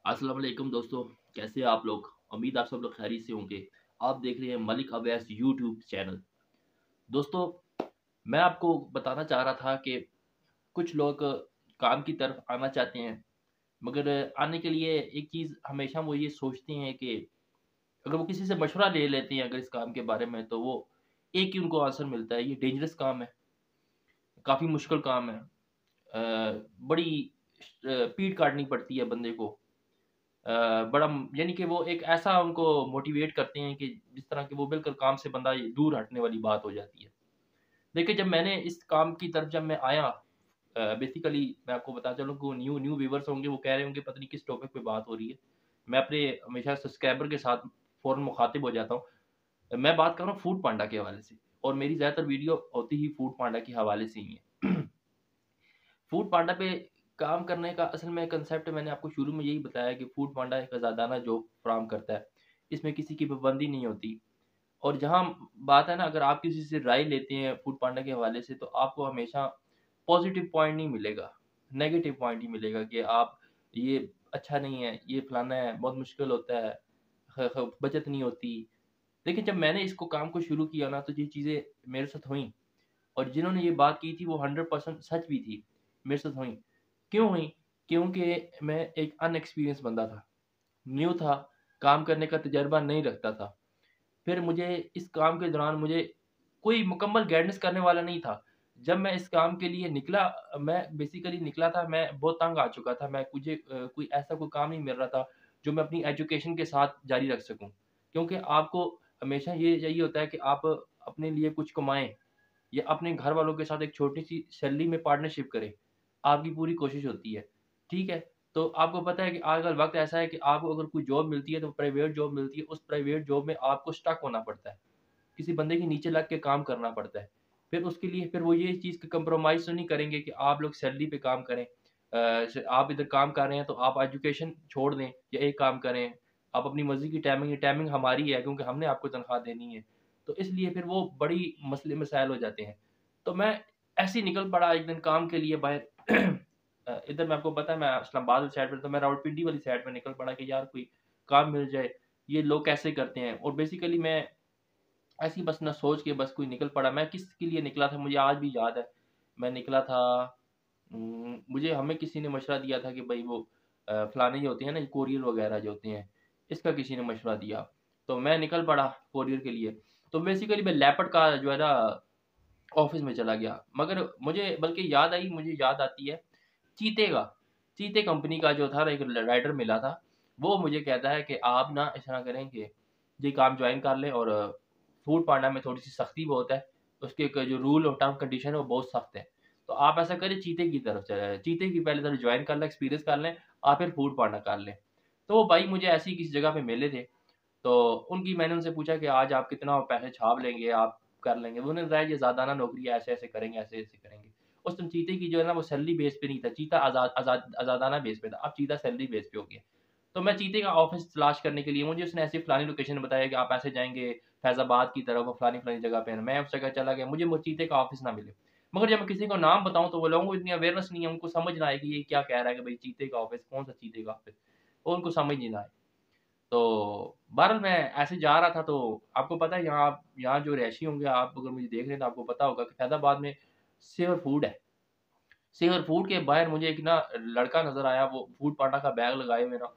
अस्सलाम वालेकुम दोस्तों, कैसे हैं आप लोग? उम्मीद आप सब लोग खैरियत से होंगे। आप देख रहे हैं मलिक अवैस यूट्यूब चैनल। दोस्तों, मैं आपको बताना चाह रहा था कि कुछ लोग काम की तरफ आना चाहते हैं, मगर आने के लिए एक चीज़ हमेशा वो ये सोचते हैं कि अगर वो किसी से मशवरा ले लेते हैं अगर इस काम के बारे में, तो वो एक ही उनको आंसर मिलता है, ये डेंजरस काम है, काफ़ी मुश्किल काम है। बड़ी पीठ काटनी पड़ती है बंदे को। बड़ा यानी कि वो एक ऐसा उनको मोटिवेट करते हैं कि जिस तरह के वो बिल्कुल काम से बंदा ये दूर हटने वाली बात हो जाती है। देखिए, जब मैंने इस काम की तरफ जब मैं आया बेसिकली मैं आपको बताता चलूँ को न्यू न्यू व्यूअर्स होंगे, वो कह रहे होंगे पता नहीं किस टॉपिक पे बात हो रही है। मैं अपने हमेशा सब्सक्राइबर के साथ फ़ौरन मुखातिब हो जाता हूँ। मैं बात कर रहा हूँ फूड पांडा के हवाले से और मेरी ज़्यादातर वीडियो होती ही फूड पांडा के हवाले से ही है। फूड पांडा पे काम करने का असल में कांसेप्ट मैंने आपको शुरू में यही बताया कि फूड पांडा एक आज़ादाना जॉब फराहम करता है। इसमें किसी की पाबंदी नहीं होती और जहाँ बात है ना अगर आप किसी से राय लेते हैं फूड पांडा के हवाले से तो आपको हमेशा पॉज़िटिव पॉइंट नहीं मिलेगा, नेगेटिव पॉइंट ही मिलेगा कि आप ये अच्छा नहीं है, ये फलाना है, बहुत मुश्किल होता है, ख ख बचत नहीं होती। लेकिन जब मैंने इसको काम को शुरू किया ना तो ये चीज़ें मेरे साथ हुईं। और जिन्होंने ये बात की थी वो 100% सच भी थी, मेरे साथ हुई। क्यों हुई? क्योंकि मैं एक अनएक्सपीरियंस बंदा था, न्यू था, काम करने का तजर्बा नहीं रखता था। फिर मुझे इस काम के दौरान मुझे कोई मुकम्मल गाइडेंस करने वाला नहीं था। जब मैं इस काम के लिए निकला मैं बेसिकली निकला था, मैं बहुत तंग आ चुका था। मुझे कोई ऐसा कोई काम नहीं मिल रहा था, जो मैं अपनी एजुकेशन के साथ जारी रख सकूँ। क्योंकि आपको हमेशा ये चाहिए होता है कि आप अपने लिए कुछ कमाएँ। या अपने घर वालों के साथ एक छोटी-सी सैलरी में पार्टनरशिप करें, आपकी पूरी कोशिश होती है, ठीक है? तो आपको पता है कि आजकल वक़्त ऐसा है कि आपको अगर कोई जॉब मिलती है तो प्राइवेट जॉब मिलती है, उस प्राइवेट जॉब में आपको स्टक होना पड़ता है, किसी बंदे के नीचे लग के काम करना पड़ता है। फिर उसके लिए फिर वो ये चीज़ कंप्रोमाइज़ तो नहीं करेंगे कि आप लोग सैलरी पे काम करें। स आप इधर काम कर रहे हैं तो आप एजुकेशन छोड़ दें या एक काम करें, आप अपनी मर्ज़ी की टाइमिंग हमारी है क्योंकि हमने आपको तनख्वाह देनी है। तो इसलिए फिर वो बड़ी मसले मसाइल हो जाते हैं। तो मैं ऐसे ही निकल पड़ा एक दिन काम के लिए बाहर। इधर मैं आपको पता है मैं इस्लामाबाद वाली साइड पे तो मैं रावलपिंडी वाली साइड पे निकल पड़ा कि यार कोई काम मिल जाए, ये लोग कैसे करते हैं? और बेसिकली मैं ऐसे ही बस ना सोच के बस कोई निकल पड़ा। मैं किसके लिए निकला था मुझे आज भी याद है। मैं निकला था मुझे हमें किसी ने मशवरा दिया था कि भई वो फलाने जो होते हैं ना कोरियर वगैरह जो होते हैं, इसका किसी ने मशवरा दिया। तो मैं निकल पड़ा कोरियर के लिए। तो बेसिकली मैं लेपर्ड का जो है ना ऑफ़िस में चला गया। मगर मुझे याद आती है चीते का। चीते कंपनी का जो था ना एक राइटर मिला था। वो मुझे कहता है कि आप ना इस तरह करें कि ये काम जॉइन कर लें और फूड पांडा में थोड़ी-सी सख्ती बहुत है। उसके एक जो रूल और टर्म कंडीशन है वो बहुत सख्त है। तो आप ऐसा करें चीते की तरफ चले चीते की पहले तरफ जॉइन कर लें, एक्सपीरियंस कर लें, आप फिर फूड पांडा कर लें। तो वो भाई मुझे ऐसे ही किसी जगह पे मिले थे। तो मैंने उनसे पूछा कि आज आप कितना पैसे छाप लेंगे, आप कर लेंगे? उन्होंने बताया ये ज़्यादाना नौकरी है, ऐसे-ऐसे करेंगे, ऐसे-ऐसे करेंगे। उस दिन चीते की जो है ना वो सैलरी बेस पे नहीं था, चीता आज़ादाना बेस पे था, अब चीता सैलरी बेस पे हो गया। तो मैं चीते का ऑफ़िस तलाश करने के लिए मुझे उसने ऐसी फलानी लोकेशन बताया कि आप ऐसे जाएँगे फैज़ाबाद की तरफ और फलानी-फलानी जगह पे है। मैं उस जगह चला गया, मुझे वो चीते का ऑफ़िस ना मिले। मगर जब मैं किसी को नाम बताऊँ तो वो लोगों को इतनी अवेयरनेस नहीं है, उनको समझ ना आए कि ये क्या कह रहा है कि भई चीते का ऑफ़िस, कौन-सा चीते का ऑफ़िस? वो उनको समझ नहीं ना आए। तो बहरहाल मैं ऐसे जा रहा था तो आपको पता है यहाँ जो रहायशी होंगे आप अगर मुझे देख रहे हैं तो आपको पता होगा कि फैज़ाबाद में सेवर फूड है। सेवर फूड के बाहर मुझे एक ना लड़का नज़र आया वो फूड पांडा का बैग लगाए हुए ना,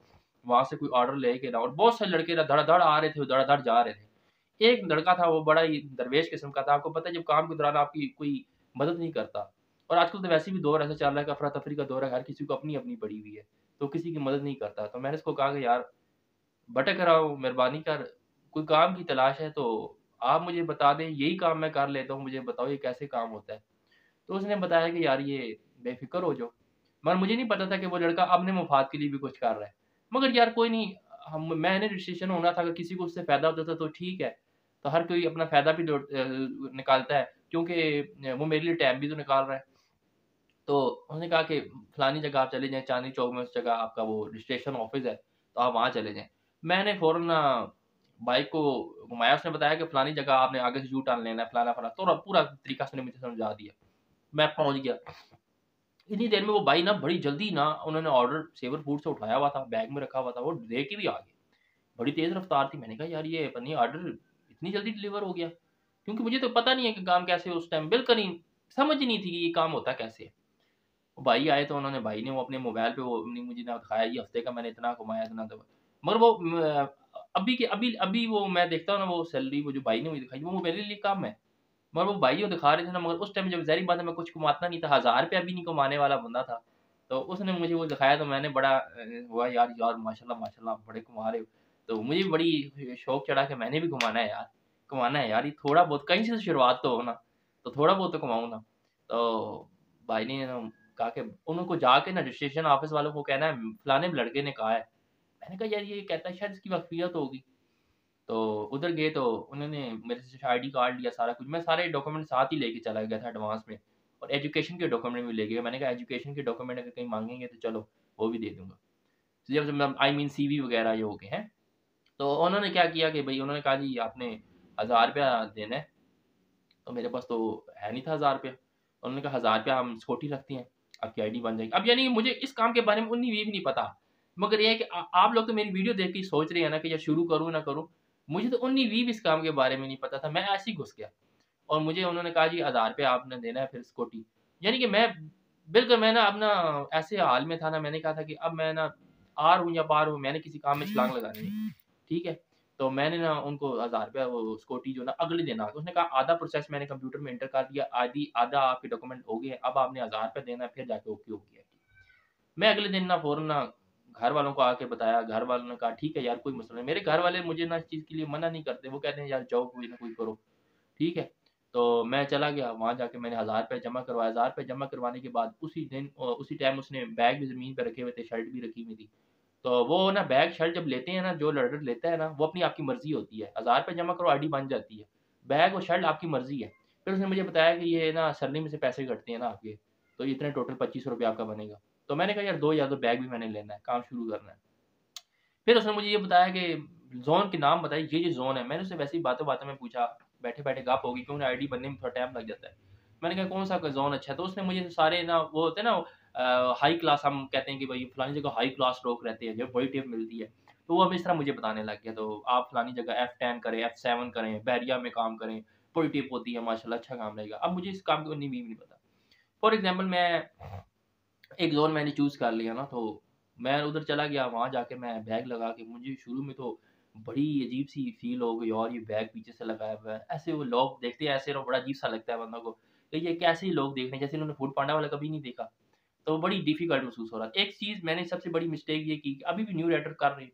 वहाँ से कोई ऑर्डर लेके ना और बहुत सारे लड़के ना धड़-धड़ आ रहे थे, धड़-धड़ जा रहे थे। एक लड़का था वो बड़ा ही दरवेश किस्म का था, आपको पता है जब काम के दौरान आपकी कोई मदद नहीं करता और आजकल तो वैसे भी दौर ऐसा चल रहा है कि अफ़रा-तफ़री का दौर है, हर किसी को अपनी-अपनी पड़ी हुई है, तो किसी की मदद नहीं करता। तो मैंने उसको कहा कि यार भटक रहा हूँ, मेहरबानी कर, कोई काम की तलाश है तो आप मुझे बता दें, यही काम मैं कर लेता हूँ, मुझे बताओ ये कैसे काम होता है? तो उसने बताया कि यार ये बेफ़िक्र हो जाओ। मगर मुझे नहीं पता था कि वो लड़का अपने मफ़ाद के लिए भी कुछ कर रहा है। मगर यार कोई नहीं मैंने रजिस्ट्रेशन होना था, अगर किसी को उससे फ़ायदा होता था तो ठीक है। तो हर कोई अपना फ़ायदा भी निकालता है क्योंकि वो मेरे लिए टाइम भी तो निकाल रहा है। तो उन्होंने कहा कि फलानी जगह आप चले जाएँ, चांदनी चौक में उस जगह आपका वो रजिस्ट्रेशन ऑफ़िस है, तो आप वहाँ चले जाएँ। मैंने फ़ौरन ना बाइक को घुमाया, उसने बताया कि फलानी जगह आपने आगे से यू टर्न लेना है, फलाना-फलाना, तो पूरा तरीका उसने मुझे समझा दिया। मैं पहुँच गया। इतनी देर में वो भाई ना बड़ी जल्दी ना उन्होंने ऑर्डर सेवर फूड से उठाया हुआ था, बैग में रखा हुआ था, वो दे के भी आ गए। बड़ी तेज़ रफ़्तार थी। मैंने कहा यार ये पता नहीं ऑर्डर इतनी जल्दी डिलीवर हो गया। क्योंकि मुझे तो पता नहीं है कि काम कैसे उस टाइम बिल्कुल ही समझ ही नहीं थी कि ये काम होता कैसे है। वो भाई आए तो उन्होंने भाई ने वो अपने मोबाइल पे वो नहीं मुझे ना दिखाया ये हफ़्ते का मैंने इतना कमाया इतना दबा मगर वो अभी के अभी अभी वो मैं देखता हूँ ना वो सैलरी वो जो भाई ने मुझे दिखाई वो मेरे लिए कम है। मगर वो भाई जो दिखा रहे थे ना मगर उस टाइम जब ज़ाहिर बात है मैं कुछ कमाता नहीं था, ₹1000 भी नहीं कमाने वाला बंदा था। तो उसने मुझे वो दिखाया तो मैंने बड़ा हुआ यार यार माशाल्लाह माशाल्लाह बड़े कमा रहे हो। तो मुझे भी बड़ी शौक चढ़ा कि मैंने भी कमाना है यार ये थोड़ा बहुत कहीं से तो शुरुआत तो हो ना, तो थोड़ा बहुत तो कमाऊँ ना। तो भाई ने ना कहा कि उनको जाके ना रजिस्ट्रेशन ऑफ़िस वालों को कहना है फलाने लड़के ने कहा है। मैंने कहा यार ये कहता है शायद इसकी वाक़फ़ियत होगी। तो उधर गए तो उन्होंने मेरे से आईडी कार्ड लिया सारा कुछ, मैं सारे डॉक्यूमेंट साथ ही लेके चला गया था एडवांस में और एजुकेशन के डॉक्यूमेंट भी ले गया। मैंने कहा एजुकेशन के डॉक्यूमेंट अगर कहीं माँगेंगे तो चलो वो भी दे दूँगा। जब मैं आई मीन सीवी वगैरह जो हो गए हैं। तो उन्होंने क्या किया कि भई उन्होंने कहा जी आपने ₹1000 देना है, तो मेरे पास तो है नहीं था ₹1000। उन्होंने कहा ₹1000 हम सिक्योरिटी रखते हैं, आपकी आईडी बन जाएगी। अब यानी मुझे इस काम के बारे में उन्नी-बीस भी नहीं पता। मगर ये है कि आप लोग तो मेरी वीडियो देख के ही सोच रहे हैं ना कि या शुरू करूँ ना करूँ। मुझे तो उन्नी-बीस भी इस काम के बारे में नहीं पता था, मैं ऐसे ही घुस गया और मुझे उन्होंने कहा जी ₹1000 आपने देना है फिर सिक्योरिटी। यानी कि मैं ना अब ना ऐसे हाल में था ना मैंने कहा था कि अब मैं ना आर हूँ या पार हूँ, मैंने किसी काम में छलांग लगानी है। ठीक है? तो मैंने ना उनको ₹1000 वो सिक्योरिटी जो ना अगले दिन आ गई। उसने कहा आधा प्रोसेस मैंने कंप्यूटर में एंटर कर दिया, आधा आपके डॉक्यूमेंट हो गए, अब आपने ₹1000 देना है, फिर जाके ओके हो गया। मैं अगले दिन ना फ़ौरन ना घर वालों को आके बताया, घर वालों ने कहा ठीक है यार कोई मसला नहीं। मेरे घर वाले मुझे ना इस चीज़ के लिए मना नहीं करते, वो कहते हैं यार जाओ कोई ना कोई करो, ठीक है? तो मैं चला गया, वहाँ जाके मैंने ₹1000 जमा करवाया, ₹1000 जमा करवाने के बाद उसी दिन उसी टाइम उसने बैग भी ज़मीन पे रखे हुए थे, शर्ट भी रखी हुई थी। तो वो ना बैग शर्ट जब लेते हैं ना, जो लड़का लेता है ना, वो अपनी आपकी मर्ज़ी होती है। ₹1000 जमा करो आईडी बन जाती है। बैग और शर्ट आपकी मर्ज़ी है। फिर उसने मुझे बताया कि ये ना सैलरी में से पैसे कटते हैं ना आपके, तो इतने टोटल ₹2500 आपका बनेगा। तो मैंने कहा यार 2000 तो बैग भी मैंने लेना है, काम शुरू करना है। फिर उसने मुझे ये बताया कि ज़ोन के नाम बताए, ये ज़ोन है। मैंने उससे वैसे ही बातों-बातों में पूछा, बैठे-बैठे गप हो गई क्योंकि आईडी बनने में थोड़ा टाइम लग जाता है। मैंने कहा कौन-सा ज़ोन अच्छा है? तो उसने मुझे सारे ना वो होते हैं ना हाई क्लास हम कहते हैं कि भई फलानी जगह हाई क्लास लोग रहते हैं, जो बड़ी टिप मिलती है। तो वो अब इस तरह मुझे बताने लग गया, तो आप फलानी जगह F10 करें, F7 करें, बहरिया में काम करें, बड़ी टिप होती है माशाल्लाह अच्छा काम रहेगा। अब मुझे इस काम की उन्नी भी नहीं पता। फॉर एग्ज़ाम्पल मैं एक ज़ोन मैंने चूज़ कर लिया ना, तो मैं उधर चला गया, वहाँ जाके मैं बैग लगा के मुझे शुरू में तो बड़ी अजीब-सी फ़ील हो गई और ये बैग पीछे से लगाया हुआ है। ऐसे वो लोग देखते हैं ऐसे ना बड़ा अजीब-सा लगता है बंदों को, कि ये कैसे लोग देख रहे हैं, जैसे इन्होंने फूड पांडा वाला कभी नहीं देखा। तो बड़ी डिफ़िकल्ट महसूस हो रहा था। एक चीज़ मैंने सबसे बड़ी मिस्टेक ये की, अभी भी न्यू राइडर कर रहे हैं,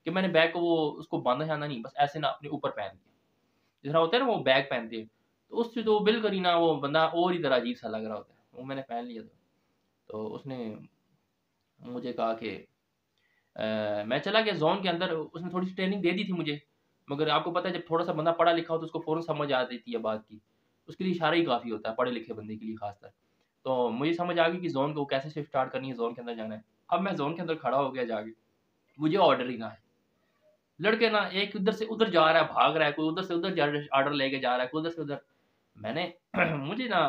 कि मैंने बैग को वो उसको बाँधा-शाँधा नहीं, बस ऐसे ना अपने ऊपर पहन दिया। जिस तरह होता है ना वो बैग पहनते हैं, तो उससे तो बिल्कुल ही ना वो बंदा और ही तरह अजीब-सा लग रहा होता है। वो मैंने पहन लिया था। तो उसने मुझे कहा कि मैं चला गया ज़ोन के अंदर, उसने थोड़ी-सी ट्रेनिंग दे दी थी मुझे, मगर आपको पता है जब थोड़ा-सा बंदा पढ़ा लिखा हो तो उसको फ़ौरन समझ आ जाती है बात की। उसके लिए इशारा ही काफ़ी होता है, पढ़े लिखे बंदे के लिए ख़ासकर। तो मुझे समझ आ गई कि ज़ोन को कैसे से स्टार्ट करनी है, ज़ोन के अंदर जाना है। अब मैं ज़ोन के अंदर खड़ा हो गया जाके, मुझे ऑर्डर ही ना आए। लड़के ना एक इधर से उधर जा रहा है, भाग रहा है, कोई उधर से उधर जा ऑर्डर लेके जा रहा है, कोई उधर से उधर। मैंने मुझे ना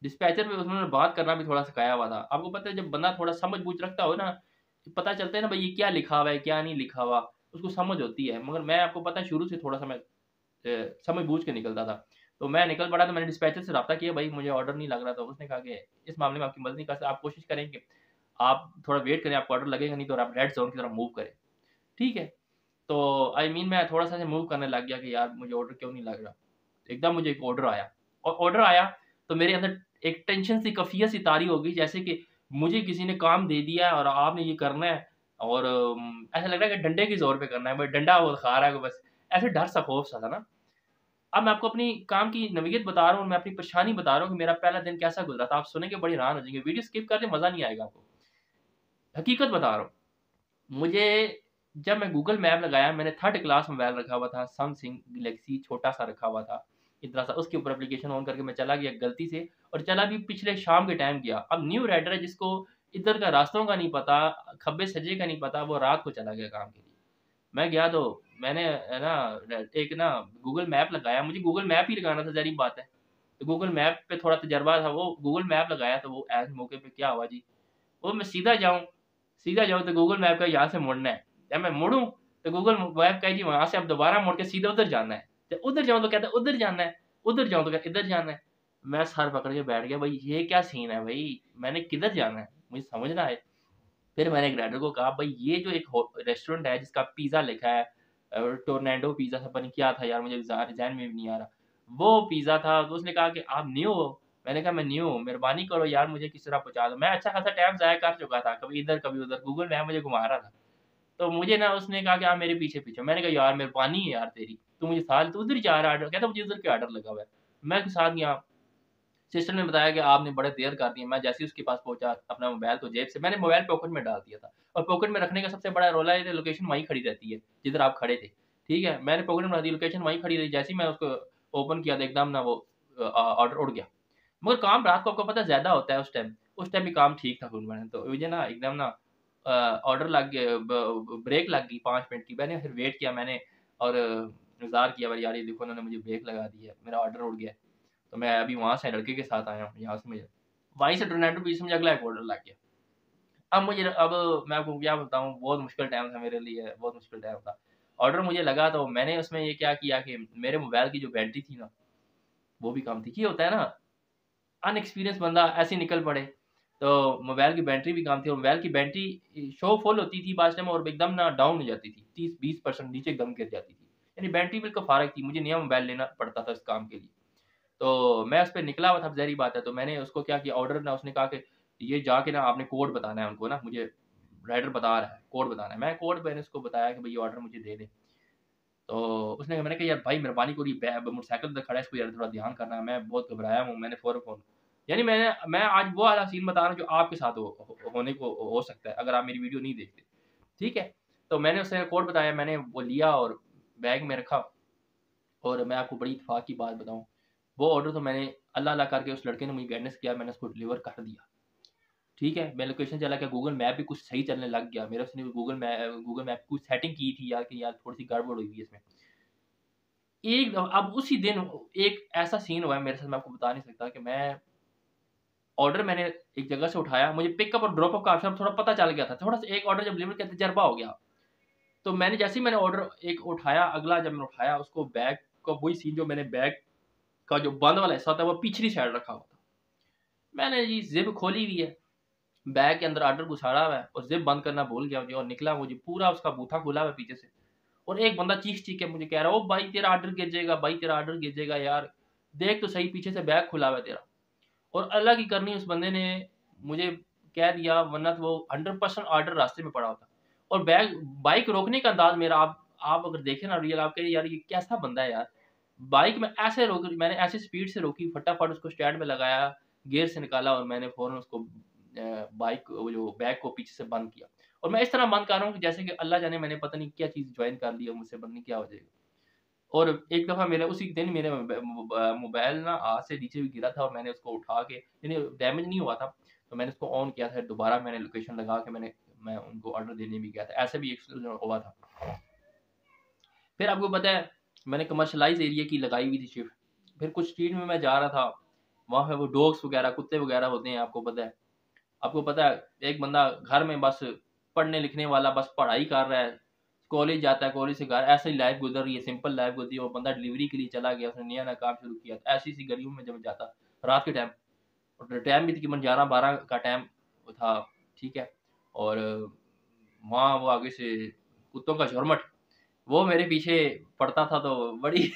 डिस्पैचर में उन्होंने बात करना भी थोड़ा सिखाया हुआ था। आपको पता है जब बंदा थोड़ा समझ-बूझ रखता हो ना, तो पता चलता है ना भई ये क्या लिखा हुआ है, क्या नहीं लिखा हुआ, उसको समझ होती है। मगर मैं आपको पता है शुरू से थोड़ा-सा मैं समझ-बूझ के निकलता था। तो मैं निकल पड़ा तो मैंने डिस्पैचर से राब्ता किया, भई मुझे ऑर्डर नहीं लग रहा, तो उसने कहा कि इस मामले में आपकी मदद नहीं कर सकता, आप कोशिश करें कि आप थोड़ा वेट करें, आपको ऑर्डर लगेगा नहीं तो आप रेड ज़ोन की तरफ मूव करें। ठीक है? तो आई मीन मैं थोड़ा-सा ऐसे मूव करने लग गया कि यार मुझे ऑर्डर क्यों नहीं लग रहा। एकदम मुझे एक ऑर्डर आया और ऑर्डर आया तो मेरे अंदर एक टेंशन सी, कफ़ियत सी तारी हो गई जैसे कि मुझे किसी ने काम दे दिया है और आपने ये करना है और ऐसा लग रहा है कि डंडे के ज़ोर पे करना है, बस डंडा वो खा रहा है बस। ऐसे डर सा, खौफ सा था ना। अब मैं आपको अपनी काम की नवीयत बता रहा हूँ, मैं अपनी परेशानी बता रहा हूँ कि मेरा पहला दिन कैसा गुज़रा था। आप सुनेंगे बड़े हैरान हो जाएँगे। वीडियो स्किप कर दें, मज़ा नहीं आएगा आपको। हकीकत बता रहा हूँ। मुझे जब मैं गूगल मैप लगाया, मैंने 3rd क्लास मोबाइल रखा हुआ था, सैमसंग गैलेक्सी छोटा-सा रखा हुआ था, इतना-सा। उसके ऊपर एप्लीकेशन ऑन करके मैं चला गया गलती से और चला भी पिछले शाम के टाइम गया। अब न्यू राइडर है जिसको इधर का रास्तों का नहीं पता, खब्बे-सज्जे का नहीं पता, वो रात को चला गया काम के लिए। मैं गया तो मैंने है ना एक ना गूगल मैप लगाया, मुझे गूगल मैप ही लगाना था, ज़ाहिर-सी बात है। तो गूगल मैप पे थोड़ा तजर्बा था, वो गूगल मैप लगाया तो वो ऐसे मौके पे क्या हुआ जी, वो मैं सीधा जाऊँ तो गूगल मैप का यहाँ से मुड़ना है। जब मैं मुड़ूँ तो गूगल मैप कहे जी वहाँ से अब दोबारा मुड़ के सीधा उधर जाना है। जब उधर जाऊँ तो कहता है उधर जाना है, उधर जाऊँ तो कहता है इधर जाना है। मैं सर पकड़ के बैठ गया, भाई ये क्या सीन है भई, मैंने किधर जाना है? मुझे समझ ना आए। फिर मैंने एक राइडर को कहा, भाई ये जो एक रेस्टोरेंट है जिसका पिज़्ज़ा लिखा है टोर्नेडो पिज़्ज़ा था, पता नहीं क्या था यार, मुझे ज़हन में भी नहीं आ रहा। वो पिज़्ज़ा था, तो उसने कहा कि आप न्यू हो? मैंने कहा मैं न्यू हूँ, मेहरबानी करो यार मुझे किसी तरह पहुँचा दो। मैं अच्छा खासा टाइम ज़ाया कर चुका था, कभी इधर कभी उधर, गूगल मैप मुझे घुमा रहा था। तो मुझे ना उसने कहा कि आप मेरे पीछे-पीछे। मैंने कहा यार मेहरबानी है यार तेरी, तू मुझे साथ तू उधर ही जा रहा है ऑर्डर, कहता मुझे उधर क्या ऑर्डर लगा हुआ है। मैं उसके साथ गया, सिस्टर ने बताया कि आपने बड़े देर कर दी है। मैं जैसे ही उसके पास पहुँचा, अपना मोबाइल को जेब से मैंने मोबाइल पॉकेट में डाल दिया था और पॉकेट में रखने का सबसे बड़ा रोला है कि लोकेशन वहीं खड़ी रहती है, जिधर आप खड़े थे। ठीक है? मैंने पॉकेट में डाल दी, लोकेशन वहीं खड़ी रही। जैसे ही मैं उसको ओपन किया तो एकदम ना वो ऑर्डर उड़ गया। मगर काम रात को आपको पता है ज़्यादा होता है उस टाइम भी काम ठीक था कुल मिलाके। तो मुझे ना एकदम ना ऑर्डर लग गया, ब ब्रेक लग गई 5 मिनट की। मैंने फिर वेट किया मैंने और इंतज़ार किया, भाई यार ये देखो उन्होंने मुझे ब्रेक लगा दी है, मेरा ऑर्डर उड़ गया है। तो मैं अभी वहाँ से लड़के के साथ आया हूँ, यहाँ से मुझे वहीं से टोरंटो बीच में मुझे अगला एक ऑर्डर लग गया। अब मैं आपको क्या बताऊँ, बहुत मुश्किल टाइम था मेरे लिए, बहुत मुश्किल टाइम था। ऑर्डर मुझे लगा तो मैंने उसमें ये क्या किया कि मेरे मोबाइल की जो बैटरी थी ना, वो भी कम थी। ये होता है ना, अनएक्सपीरियंस बंदा ऐसे ही निकल पड़े। तो मोबाइल की बैटरी भी कम थी और मोबाइल की बैटरी शो फुल होती थी बाद में और एकदम ना डाउन हो जाती थी। 30-20% नीचे एकदम गिर जाती थी। यानी बैटरी बिल्कुल फ़ारग थी, मुझे नया मोबाइल लेना पड़ता था इस काम के लिए। तो मैं उस पे निकला हुआ था, ज़ाहिर-सी बात है, तो मैंने उसको क्या किया, ऑर्डर ना उसने कहा कि ये जाके ना आपने कोड बताना है उनको ना, मुझे राइडर बता रहा है, कोड बताना है। मैं कोड मैंने उसको बताया कि भई ये ऑर्डर मुझे दे दे। तो मैंने कहा यार भाई मेहरबानी करो, ये मोटरसाइकिल पे खड़ा है, इसको यार थोड़ा ध्यान करना है, मैं बहुत घबराया हूँ, मैंने फ़ौरन फ़ोन यानी मैं आज वो वाला सीन बता रहा हूँ जो आपके साथ होने को हो सकता है, अगर आप मेरी वीडियो नहीं देखते। ठीक है? तो मैंने उसे कोड बताया, मैंने वो लिया और बैग में रखा और मैं आपको बड़ी इत्तेफ़ाक की बात बताऊँ, वो ऑर्डर तो मैंने अल्लाह-अल्लाह करके उस लड़के ने मुझे गाइडेंस किया, मैंने उसको डिलीवर कर दिया। ठीक है? मैं लोकेशन चला गया, गूगल मैप भी कुछ सही चलने लग गया। मेरा उसने गूगल मैप कुछ सेटिंग की थी यार कि यार थोड़ी-सी गड़बड़ हुई है इसमें। एक अब उसी दिन एक ऐसा सीन हुआ है मेरे साथ, मैं आपको बता नहीं सकता कि ऑर्डर मैंने एक जगह से उठाया, मुझे पिकअप और ड्रॉप अप का ऑप्शन थोड़ा पता चल गया था। थोड़ा-सा एक ऑर्डर जब डिलीवर किया तजर्बा हो गया। तो मैंने जैसे ही मैंने ऑर्डर एक उठाया, अगला जब मैंने उठाया उसको बैग का वही सीन जो मैंने बैग का जो बंद वाला हिस्सा था वो पिछली साइड रखा हुआ था। मैंने जी ज़िप खोली हुई है, बैग के अंदर ऑर्डर घुसाड़ा हुआ है और ज़िप बंद करना भूल गया मुझे और निकला मुझे पूरा उसका बूथा खुला हुआ है पीछे से। और एक बंदा चीख-चीख के मुझे कह रहा है, "ओ भाई तेरा ऑर्डर गिर जाएगा, भाई तेरा ऑर्डर गिर जाएगा यार। देख तो सही पीछे से बैग खुला हुआ है तेरा।" और अल्लाह की करनी उस बंदे ने मुझे कह दिया, वरना तो वो 100% ऑर्डर रास्ते में पड़ा होता। और बाइक रोकने का अंदाज़ मेरा आप अगर देखें ना रियल, आप कहें यार ये कैसा बंदा है यार। बाइक में ऐसे रोक मैंने ऐसे स्पीड से रोकी, फटाफट उसको स्टैंड में लगाया, गियर से निकाला और मैंने फ़ौरन उसको बाइक वो जो बैग को पीछे से बंद किया। और मैं इस तरह बंद कर रहा हूँ कि जैसे कि अल्लाह जाने मैंने पता नहीं क्या चीज़ जॉइन कर ली है, मुझसे पता नहीं क्या हो जाएगा। और एक दफ़ा मेरे उसी दिन मेरे मोबाइल ना हाथ से नीचे भी गिरा था और मैंने उसको उठा के, यानी डैमेज नहीं हुआ था, तो मैंने उसको ऑन किया था, दोबारा मैंने लोकेशन लगा के मैं उनको ऑर्डर देने भी गया था। ऐसे भी एक हुआ था। फिर आपको पता है मैंने कमर्शियलाइज़ एरिया की लगाई हुई थी शिफ्ट। फिर कुछ स्ट्रीट में मैं जा रहा था, वहाँ पे वो डॉग्स वगैरह, कुत्ते वगैरह होते हैं, आपको पता है। आपको पता है एक बंदा घर में बस पढ़ने लिखने वाला बस पढ़ाई कर रहा है, कॉलेज जाता है, कॉलेज से घर, ऐसे ही लाइफ गुजर रही है, सिंपल लाइफ गुजरी है। वो बंदा डिलीवरी के लिए चला गया, उसने नया-नया काम शुरू किया। ऐसी-ऐसी गलियों में जब मैं जाता, रात के टाइम, और टाइम भी तकरीबन 11-12 का टाइम था, ठीक है? और वहाँ वो आगे से कुत्तों का झुरमुट, वो मेरे पीछे पड़ता था तो बड़ी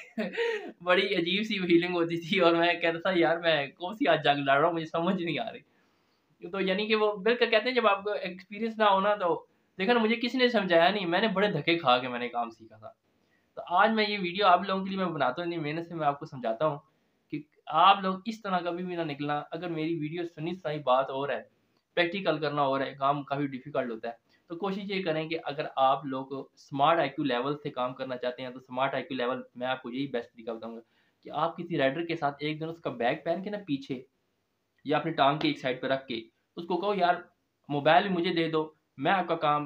बड़ी अजीब-सी फीलिंग होती थी और मैं कहता था यार मैं कौन-सी आज जंग लड़ रहा हूँ, मुझे समझ नहीं आ रही। तो यानी कि वो बिल्कुल कहते हैं जब आपको एक्सपीरियंस ना हो ना, तो देखो ना मुझे किसी ने समझाया नहीं, मैंने बड़े धक्के खा के मैंने काम सीखा था। तो आज मैं ये वीडियो आप लोगों के लिए मैं बनाता हूँ, इतनी मेहनत से मैं आपको समझाता हूँ कि आप लोग इस तरह कभी भी ना निकलना। अगर मेरी वीडियो सुनी-सुनाई बात और है, प्रैक्टिकल करना और है, काम काफ़ी डिफ़िकल्ट होता है। तो कोशिश ये करें कि अगर आप लोग स्मार्ट आईक्यू लेवल से काम करना चाहते हैं, तो स्मार्ट आईक्यू लेवल मैं आपको यही बेस्ट तरीका बताऊँगा कि आप किसी राइडर के साथ एक दिन उसका बैग पहन के ना पीछे या अपनी टाँग की एक साइड पे रख के उसको कहो यार मोबाइल भी मुझे दे दो, मैं आपका काम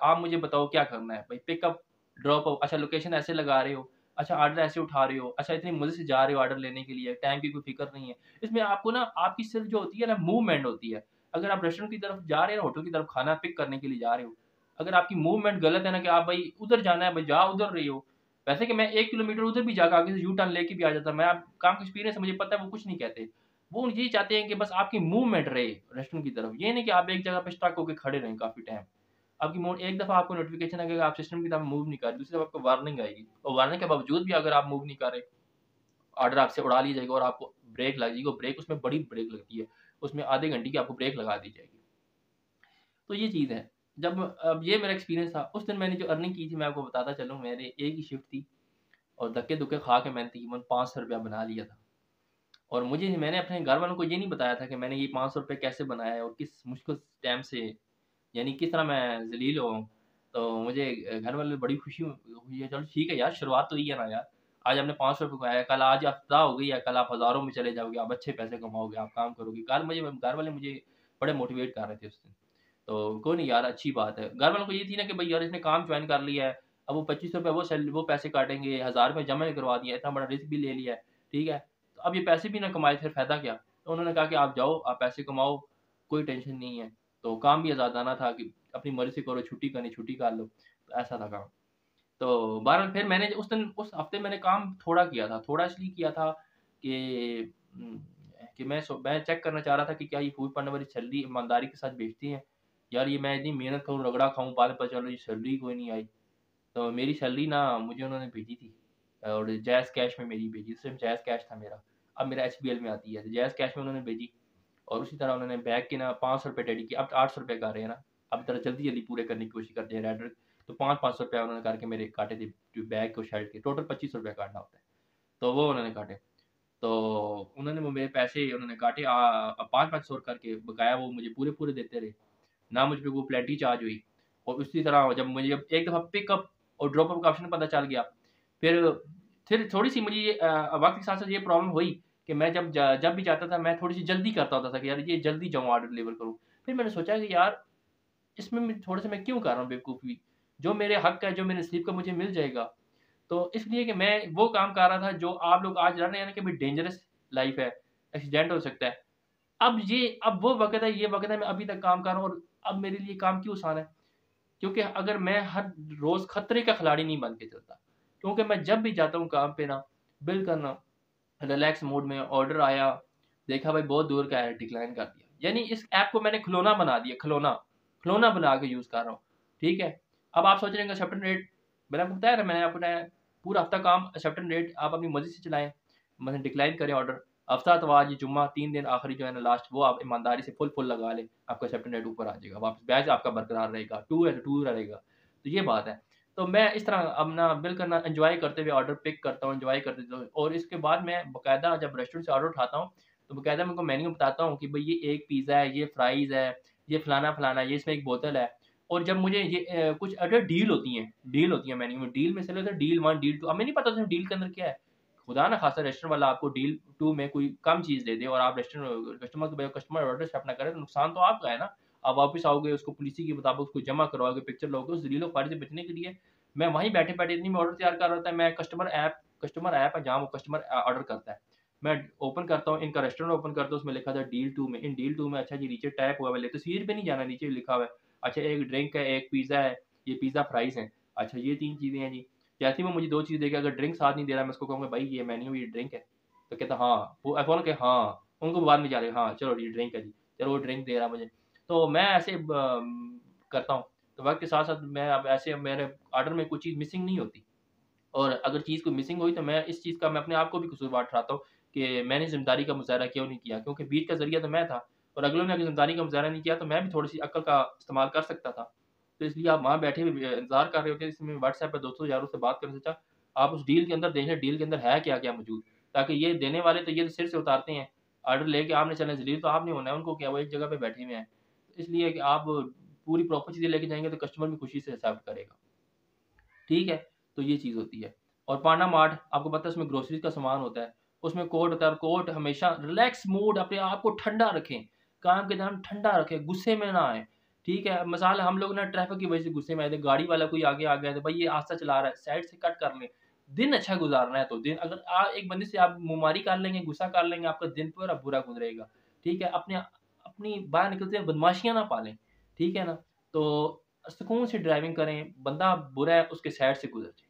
आप मुझे बताओ क्या करना है? भाई पिकअप, ड्रॉप अच्छा लोकेशन ऐसे लगा रहे हो, अच्छा ऑर्डर ऐसे उठा रहे हो, अच्छा इतनी मज़े से जा रहे हो ऑर्डर लेने के लिए, टाइम की कोई फ़िक्र नहीं है। इसमें आपको ना आपकी सिर्फ़ जो होती है ना मूवमेंट होती है। अगर आप रेस्टोरेंट की तरफ जा रहे हो, होटल की तरफ खाना पिक करने के लिए जा रहे हो, अगर आपकी मूवमेंट गलत है ना कि आप भई उधर जाना है, भई जा उधर रहे हो। वैसे कि मैं 1 किलोमीटर उधर भी जाके आगे से यू टर्न लेके भी आ जाता। मैं अब काम का एक्सपीरियंस है, मुझे पता है वो कुछ नहीं कहते। वो ये चाहते हैं कि बस आपकी मूवमेंट रहे रेस्टोरेंट की तरफ। ये नहीं कि आप एक जगह पे स्टक होके खड़े रहें काफ़ी टाइम। आपकी मोड एक दफ़ा आपको नोटिफ़िकेशन आएगा, आप सिस्टम की तरफ मूव नहीं कर रहे, दूसरी तरफ आपको वार्निंग आएगी और वार्निंग के बावजूद भी अगर आप मूव नहीं कर रहे, ऑर्डर आपसे उड़ा लिया जाएगा और आपको ब्रेक लग जाएगी और ब्रेक उसमें बड़ी ब्रेक लगती है। उसमें आधे घंटे की आपको ब्रेक लगा दी जाएगी। तो ये चीज़ है। जब अब ये मेरा एक्सपीरियंस था, उस दिन मैंने जो अर्निंग की थी मैं आपको बताता चलूँ, मेरे एक ही शिफ्ट थी और धक्के-धुक्के खा के मैंने तकरीबन ₹500 बना लिया था। और मैंने अपने घर वालों को ये नहीं बताया था कि मैंने ये ₹500 कैसे बनाया है और किस मुश्किल टाइम से, यानी किस तरह मैं ज़लील हुआ हूँ। तो मुझे घर वाले बड़ी खुशी हुई है, चलो ठीक है यार, शुरुआत तो ही है ना यार। आज आपने ₹500 कमाया, कल आज हफ़्ता हो गई है, कल आप हज़ारों में चले जाओगे, आप अच्छे पैसे कमाओगे, आप काम करोगे। कल मुझे घर वाले मुझे बड़े मोटिवेट कर रहे थे उस दिन। तो कोई नहीं यार, अच्छी बात है। घर वालों को ये थी ना कि भई यार इसने काम जॉइन कर लिया है, अब वो ₹2500 वो पैसे काटेंगे, ₹1000 जमा ही करवा दिया, इतना बड़ा रिस्क भी ले लिया है, ठीक है? तो अब ये पैसे भी ना कमाए फिर फ़ायदा क्या? तो उन्होंने कहा कि आप जाओ, आप पैसे कमाओ, कोई टेंशन नहीं है। तो काम भी आज़ादाना था कि अपनी मर्ज़ी से करो, छुट्टी करनी छुट्टी कर लो, तो ऐसा था काम। तो बहरहाल फिर मैंने उस हफ़्ते मैंने काम थोड़ा किया था, थोड़ा इसलिए किया था कि कि मैं चेक करना चाह रहा था कि क्या ये फूड पांडा वाली सैलरी ईमानदारी के साथ भेजती हैं? यार ये मैं इतनी मेहनत करूँ, रगड़ा खाऊँ, बाद में पता चला ये सैलरी कोई नहीं आई। तो मेरी सैलरी ना मुझे उन्होंने भेजी थी और जैज़ कैश में मेरी भेजी, उस टाइम जैज़ कैश था मेरा। अब मेरा एचबीएल में आती है, तो जैज़ कैश में उन्होंने भेजी और उसी तरह उन्होंने बैग के ना ₹500 डेडी किए, अब ₹800 कर रहे हैं ना, अब ज़रा जल्दी-जल्दी पूरे करने की कोशिश करते हैं रेडर, तो 500-500 उन्होंने करके मेरे काटे थे, जो बैग और शर्ट के, टोटल ₹2500 काटना होता है, तो वो उन्होंने काटे। तो उन्होंने वो मेरे पैसे उन्होंने काटे 5-500 करके बकाया वो मुझे पूरे-पूरे देते रहे, ना मुझ पे वो प्लेटी चार्ज हुई और उसी तरह जब एक दफ़ा पिकअप और ड्रॉप अप का ऑप्शन पता चल गया, फिर फिर थोड़ी-सी मुझे ये वक़्त के साथ-साथ ये प्रॉब्लम हुई कि मैं जब भी जाता था, मैं थोड़ी-सी जल्दी करता होता था कि यार ये जल्दी जाऊँ ऑर्डर डिलीवर करूँ। फिर मैंने सोचा कि यार इसमें मैं थोड़ा-सा मैं क्यों कर रहा हूँ बेवकूफ़ी? जो मेरे हक है, जो मेरे नसीब का मुझे मिल जाएगा। तो इसलिए कि मैं वो काम कर रहा था जो आप लोग आज रह रहे हैं ना कि भाई डेंजरस लाइफ़ है, एक्सीडेंट हो सकता है। अब वो वक़्त है, ये वक़्त है, मैं अभी तक काम कर रहा हूँ और अब मेरे लिए काम क्यों आसान है? क्योंकि अगर मैं हर रोज़ खतरे का खिलाड़ी नहीं बन के चलता, क्योंकि मैं जब भी जाता हूँ काम पे ना, बिल करना, रिलैक्स मोड में ऑर्डर आया, देखा भाई बहुत दूर का है, डिक्लाइन कर दिया। यानी इस ऐप को मैंने खिलौना बना दिया, खिलौना, खिलौना बना के यूज़ कर रहा हूँ, ठीक है? अब आप सोच रहे हैं एक्सेप्टेड रेट, मैंने आपको बताया पूरा हफ़्ता काम एक्सेप्टेड रेट आप अपनी मर्ज़ी से चलाएँ, मतलब डिक्लाइन करें ऑर्डर, हफ़्ता, इतवार, ये जुम्मा 3 दिन आखिरी जो है ना लास्ट, वो आप ईमानदारी से फुल लगा लें, आपका एक्सेप्टेड रेट ऊपर आ जाएगा, वापस बैच आपका बरकरार रहेगा, टू है तो टू रहेगा। तो ये बात है। तो मैं इस तरह अपना बिल करना एन्जॉय करते हुए ऑर्डर पिक करता हूँ, एन्जॉय करते हुए, और इसके बाद मैं बाकायदा जब रेस्टोरेंट से ऑर्डर उठाता हूँ, तो बाकायदा मैं उनको मेन्यू बताता हूँ कि भई ये 1 पिज़्ज़ा है, ये फ्राइज़ है, ये फलाना-फलाना, ये इसमें 1 बोतल है। और जब मुझे ये कुछ अगर डील होती है मेन्यू में, डील में से लेकर डील 1, डील 2, अब हमें नहीं पता उसमें डील के अंदर क्या है। खुदा ना खास्ता रेस्टोरेंट वाला आपको डील 2 में कोई कम चीज़ दे दे और आप कस्टमर ऑर्डर एक्सेप्ट ना करें, तो नुकसान तो आपका है ना। आप वापस आओगे, उसको पॉलिसी के मुताबिक उसको जमा करवाओगे, पिक्चर लोगे, उस ज़लील-ओ-ख़्वारी से बचने के लिए मैं वहीं बैठे-बैठे इतनी में ऑर्डर तैयार कर रहा था, मैं कस्टमर ऐप है जहाँ वो कस्टमर ऑर्डर करता है। मैं ओपन करता हूँ, इनका रेस्टोरेंट ओपन करता हूँ, उसमें लिखा था डील 2 में, इन डील 2 में अच्छा जी नीचे टैप हुआ है, तस्वीर पे नहीं जाना, नीचे लिखा हुआ है। अच्छा 1 ड्रिंक है, 1 पिज़्ज़ा है, ये पिज़्ज़ा फ्राइज़ हैं। अच्छा ये 3 चीज़ें हैं जी। जैसे ही वो मुझे 2 चीज़ देगा, अगर ड्रिंक साथ नहीं दे रहा, मैं उसको कहूँगा भाई ये मेन्यू ये ड्रिंक है। तो कहता हाँ, वो फ़ौरन के हाँ, उनको बाद में जा रहे हाँ, चलो ये ड्रिंक है जी। चलो वो ड्रिंक दे रहा है मुझे। तो मैं ऐसे करता हूँ। तो वक़्त के साथ-साथ मैं अब ऐसे मेरे ऑर्डर में कोई चीज़ मिसिंग नहीं होती। और अगर चीज़ कोई मिसिंग हुई तो मैं इस चीज़ का मैं अपने आप को भी कसूरवार ठहराता हूँ कि मैंने ज़िम्मेदारी का मुज़ाहरा क्यों नहीं किया, क्योंकि बीच का ज़रिया तो मैं था और अगलों ने अगर ज़िम्मेदारी का मुज़ाहरा नहीं किया तो मैं भी थोड़ी-सी अक्ल का इस्तेमाल कर सकता था। तो इसलिए आप वहाँ बैठे हुए इंतज़ार कर रहे होते हैं, इसमें व्हाट्सएप पे दोस्तों यारों से बात करने से अच्छा आप उस डील के अंदर देखें डील के अंदर है क्या-क्या मौजूद, ताकि ये देने वाले तो ये सिर से उतारते हैं, ऑर्डर लेके आपने चलना है, ज़लील तो आपने होना है, उनको क्या वो एक जगह पे बैठे हुए हैं। इसलिए कि आप पूरी प्रॉपर चीज़ें लेके जाएँगे तो कस्टमर भी खुशी से एक्सेप्ट करेगा। ठीक है? तो ये चीज़ होती है। और पांडा मार्ट आपको पता है उसमें ग्रोसरीज़ का सामान होता है। उसमें कोर्ट होता है और कोर्ट हमेशा रिलैक्स मूड अपने आप को ठंडा रखें। काम के दौरान ठंडा रखें, गुस्से में ना आएँ। ठीक है? मिसाल हम लोग ना ट्रैफ़िक की वज़ह से गुस्से में आए थे, गाड़ी वाला कोई आगे आ गया तो भाई ये आस्ता चला रहा है, साइड से कट कर लें। दिन अच्छा गुज़ारना है तो दिन अगर एक बंदे से आप मुँहमारी कर लेंगे, गुस्सा कर लेंगे, आपका दिन पूरा बुरा गुज़रेगा, ठीक है? अपनी बाहर निकलते हुए बदमाशियाँ ना पालें, ठीक है ना? तो सुकून से ड्राइविंग करें, बंदा बुरा है उसके साइड से गुज़र जाएँ।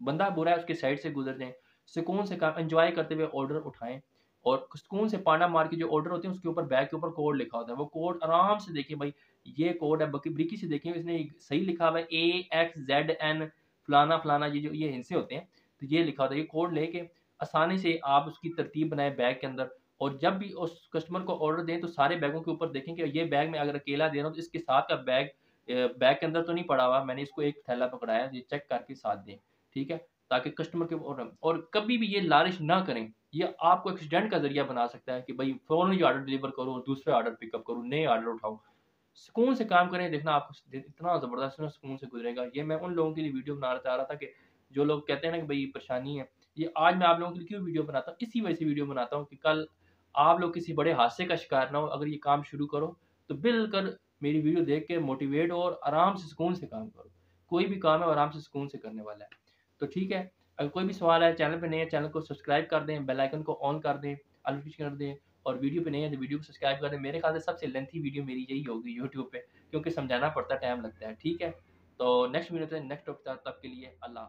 बंदा बुरा है उसके साइड से गुज़र जाएँ, सुकून से काम एन्जॉय करते हुए ऑर्डर उठाएँ और सुकून से पाना मार के जो ऑर्डर होते हैं उसके ऊपर बैग के ऊपर कोड लिखा होता है, वो कोड आराम से देखिए भाई ये कोड है बकी बारीकी से देखें इसने सही लिखा हुआ है AXZN फलाना-फलाना ये जो ये हिस्से होते हैं, तो ये लिखा होता है, ये कोड लेके आसानी से आप उसकी तरतीब बनाएँ बैग के अंदर और जब भी उस कस्टमर को ऑर्डर दें तो सारे बैगों के ऊपर देखें कि ये बैग मैं अगर अकेला दे रहा हूँ तो इसके साथ का बैग बैग के अंदर तो नहीं पड़ा हुआ, मैंने इसको एक थैला पकड़ाया है, ये चेक करके साथ दें, ठीक है? ताकि कस्टमर के और कभी भी ये लालच ना करें, ये आपको एक्सीडेंट का ज़रिया बना सकता है कि भई फ़ौरन ही ऑर्डर डिलीवर करूँ और दूसरे ऑर्डर पिकअप करूँ, नए ऑर्डर उठाऊँ। सुकून से काम करें, देखना आपको दिन इतना ज़बरदस्त ना सुकून से गुज़रेगा। ये मैं उन लोगों के लिए वीडियो बनाना चाह रहा था कि जो लोग कहते हैं ना कि भई परेशानी है, ये आज मैं आप लोगों के लिए क्यों वीडियो बनाता हूँ, इसी वजह से वीडियो बनाता हूँ कि कल आप लोग किसी बड़े हादसे का शिकार ना हो। अगर ये काम शुरू करो, तो बिल्कुल मेरी वीडियो देख के मोटिवेट हो और आराम से सुकून से काम करो। कोई भी काम है वो आराम से सुकून से करने वाला है। तो ठीक है, अगर कोई भी सवाल है, चैनल पे नए हैं, चैनल को सब्सक्राइब कर दें, बेल आइकन को ऑन कर दें, ऑल नोटिफ़िकेशन कर दें और वीडियो पे नए हैं तो वीडियो को सब्सक्राइब कर दें। मेरे ख्याल से सबसे लेंथी वीडियो मेरी यही होगी यूट्यूब पे क्योंकि समझाना पड़ता है, टाइम लगता है। ठीक है? तो नेक्स्ट वीडियो से नेक्स्ट टॉपिक तक के लिए अल्लाह